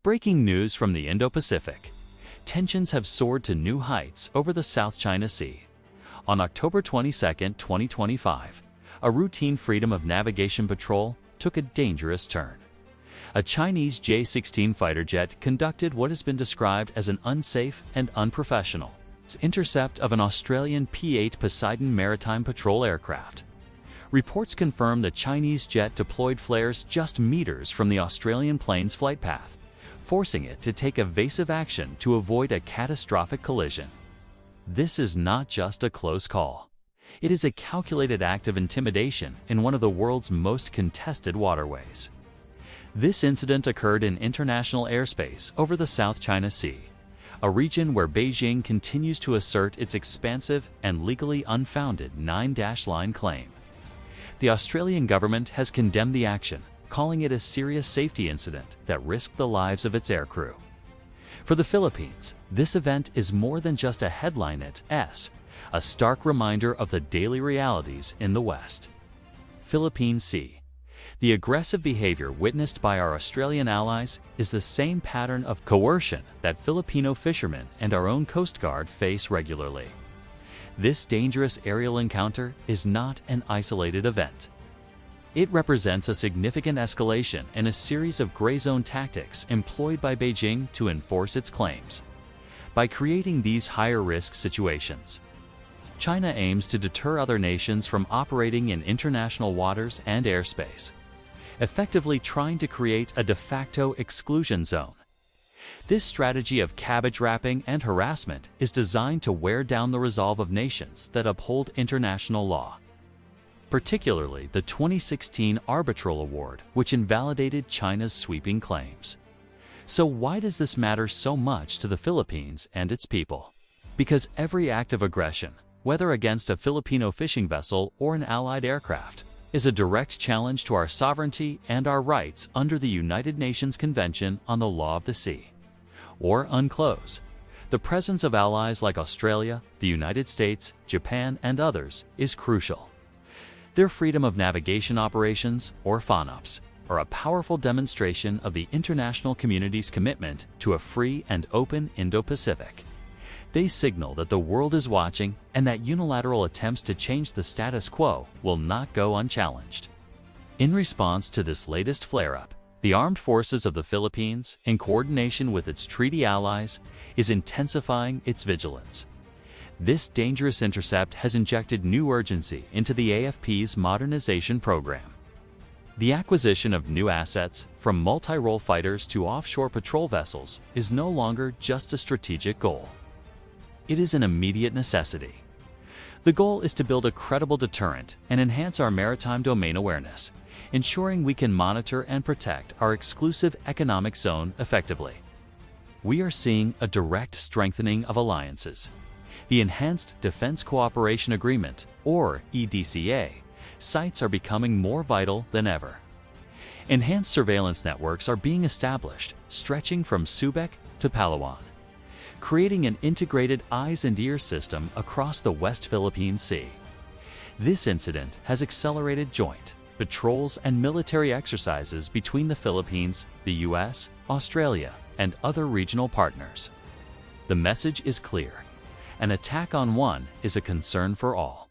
Breaking news from the Indo-Pacific. Tensions have soared to new heights over the South China Sea. On October 22, 2025, a routine freedom of navigation patrol took a dangerous turn. A Chinese J-16 fighter jet conducted what has been described as an unsafe and unprofessional intercept of an Australian P-8 Poseidon maritime patrol aircraft. Reports confirm the Chinese jet deployed flares just meters from the Australian plane's flight path, forcing it to take evasive action to avoid a catastrophic collision. This is not just a close call. It is a calculated act of intimidation in one of the world's most contested waterways. This incident occurred in international airspace over the South China Sea, a region where Beijing continues to assert its expansive and legally unfounded 9-line claim. The Australian government has condemned the action, calling it a serious safety incident that risked the lives of its aircrew. For the Philippines, this event is more than just a headline. It's a stark reminder of the daily realities in the West Philippine Sea. The aggressive behavior witnessed by our Australian allies is the same pattern of coercion that Filipino fishermen and our own Coast Guard face regularly. This dangerous aerial encounter is not an isolated event. It represents a significant escalation in a series of gray zone tactics employed by Beijing to enforce its claims. By creating these higher-risk situations, China aims to deter other nations from operating in international waters and airspace, effectively trying to create a de facto exclusion zone. This strategy of cabbage wrapping and harassment is designed to wear down the resolve of nations that uphold international law, particularly the 2016 Arbitral Award, which invalidated China's sweeping claims. So why does this matter so much to the Philippines and its people? Because every act of aggression, whether against a Filipino fishing vessel or an allied aircraft, is a direct challenge to our sovereignty and our rights under the United Nations Convention on the Law of the Sea, or UNCLOS. The presence of allies like Australia, the United States, Japan, and others is crucial. Their freedom of navigation operations, or FONOPs, are a powerful demonstration of the international community's commitment to a free and open Indo-Pacific. They signal that the world is watching and that unilateral attempts to change the status quo will not go unchallenged. In response to this latest flare-up, the armed forces of the Philippines, in coordination with its treaty allies, is intensifying its vigilance. This dangerous intercept has injected new urgency into the AFP's modernization program. The acquisition of new assets, from multi-role fighters to offshore patrol vessels, is no longer just a strategic goal. It is an immediate necessity. The goal is to build a credible deterrent and enhance our maritime domain awareness, ensuring we can monitor and protect our exclusive economic zone effectively. We are seeing a direct strengthening of alliances. The Enhanced Defense Cooperation Agreement, or EDCA, sites are becoming more vital than ever. Enhanced surveillance networks are being established, stretching from Subic to Palawan, creating an integrated eyes and ears system across the West Philippine Sea. This incident has accelerated joint patrols and military exercises between the Philippines, the US, Australia, and other regional partners. The message is clear. An attack on one is a concern for all.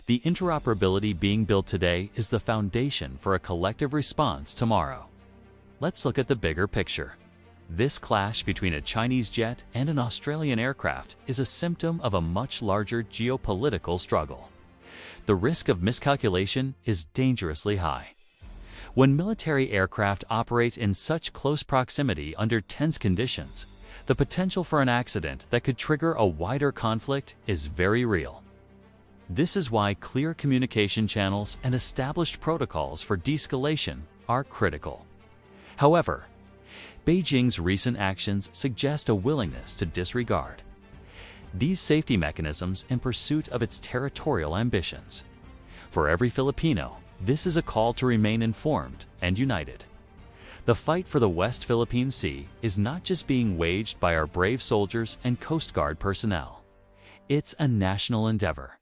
The interoperability being built today is the foundation for a collective response tomorrow. Let's look at the bigger picture. This clash between a Chinese jet and an Australian aircraft is a symptom of a much larger geopolitical struggle. The risk of miscalculation is dangerously high. When military aircraft operate in such close proximity under tense conditions, the potential for an accident that could trigger a wider conflict is very real. This is why clear communication channels and established protocols for de-escalation are critical. However, Beijing's recent actions suggest a willingness to disregard these safety mechanisms in pursuit of its territorial ambitions. For every Filipino, this is a call to remain informed and united. The fight for the West Philippine Sea is not just being waged by our brave soldiers and Coast Guard personnel. It's a national endeavor.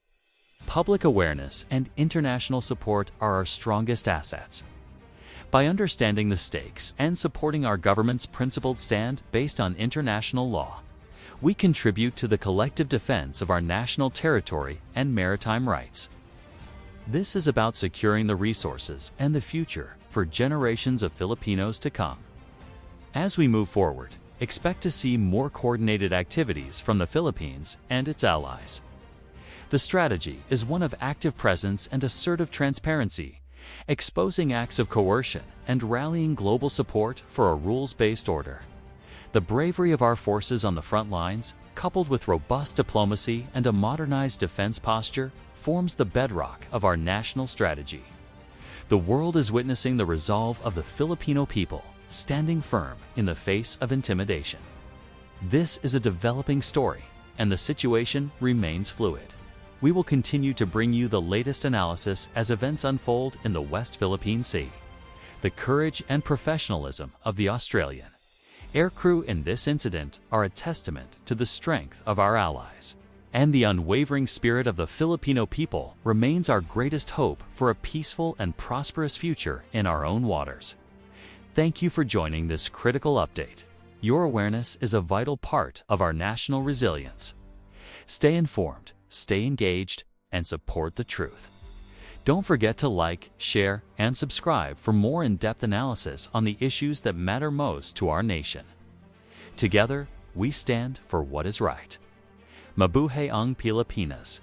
Public awareness and international support are our strongest assets. By understanding the stakes and supporting our government's principled stand based on international law, we contribute to the collective defense of our national territory and maritime rights. This is about securing the resources and the future for generations of Filipinos to come. As we move forward, expect to see more coordinated activities from the Philippines and its allies. The strategy is one of active presence and assertive transparency, exposing acts of coercion and rallying global support for a rules-based order. The bravery of our forces on the front lines, coupled with robust diplomacy and a modernized defense posture, forms the bedrock of our national strategy. The world is witnessing the resolve of the Filipino people, standing firm in the face of intimidation. This is a developing story, and the situation remains fluid. We will continue to bring you the latest analysis as events unfold in the West Philippine Sea. The courage and professionalism of the Australian aircrew in this incident are a testament to the strength of our allies. And the unwavering spirit of the Filipino people remains our greatest hope for a peaceful and prosperous future in our own waters. Thank you for joining this critical update. Your awareness is a vital part of our national resilience. Stay informed, stay engaged, and support the truth. Don't forget to like, share, and subscribe for more in-depth analysis on the issues that matter most to our nation. Together, we stand for what is right. Mabuhay ang Pilipinas!